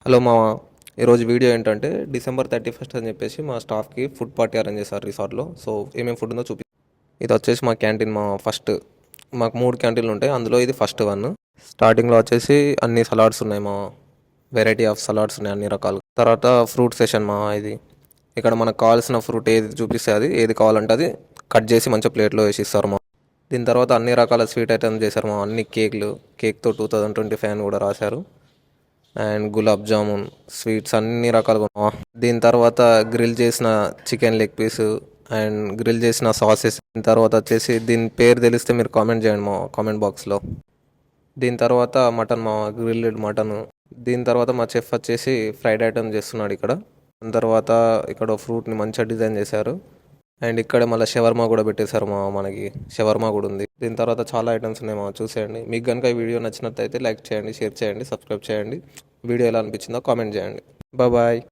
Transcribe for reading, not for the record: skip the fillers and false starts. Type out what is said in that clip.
Hello మామ. ఈరోజు video ఏంటంటే డిసెంబర్ 31 అని చెప్పేసి మా స్టాఫ్కి ఫుడ్ పార్టీ అరేంజ్ చేశారు రిసార్ట్లో. సో ఏమేమి ఫుడ్ ఉందో చూపి. ఇది వచ్చేసి మా క్యాంటీన్. మాకు 3 క్యాంటీన్లు ఉంటాయి, అందులో ఇది ఫస్ట్ వన్. స్టార్టింగ్లో వచ్చేసి అన్ని సలాడ్స్ ఉన్నాయి మా, వెరైటీ ఆఫ్ సలాడ్స్ ఉన్నాయి అన్ని రకాలు. తర్వాత ఫ్రూట్ సెషన్ మా, ఇది ఇక్కడ మనకు కావాల్సిన ఫ్రూట్ ఏది చూపిస్తే అది, ఏది కావాలంటే అది కట్ చేసి మంచిగా ప్లేట్లో వేసి ఇస్తారు మా. దీని తర్వాత అన్ని రకాల స్వీట్ ఐటమ్స్ చేశారు మా, అన్ని కేక్తో 2025 అని కూడా రాశారు. అండ్ గులాబ్ జామున్ స్వీట్స్ అన్ని రకాలుగా ఉన్నాయి. దీని తర్వాత గ్రిల్ చేసిన chicken leg piece and grill చేసిన సాసెస్. దీని తర్వాత వచ్చేసి దీని పేరు తెలిస్తే మీరు కామెంట్ చేయండి మా కామెంట్ బాక్స్లో. దీని తర్వాత మటన్ మా, గ్రిల్డ్ మటన్. దీని తర్వాత మా చెఫ్ వచ్చేసి ఫ్రైడ్ ఐటమ్ చేస్తున్నాడు ఇక్కడ. దాని తర్వాత ఇక్కడ ఫ్రూట్ని మంచిగా డిజైన్ చేశారు. అండ్ ఇక్కడ మళ్ళీ షవర్మా కూడా పెట్టేశారు మా, మనకి షవర్మా కూడా ఉంది. దీని తర్వాత చాలా ఐటమ్స్ ఉన్నాయి మా, చూసేయండి. మీకు కనుక ఈ వీడియో నచ్చినట్లయితే లైక్ చేయండి, షేర్ చేయండి, సబ్స్క్రైబ్ చేయండి. వీడియో ఎలా అనిపించిందో కామెంట్ చేయండి. బాయ్.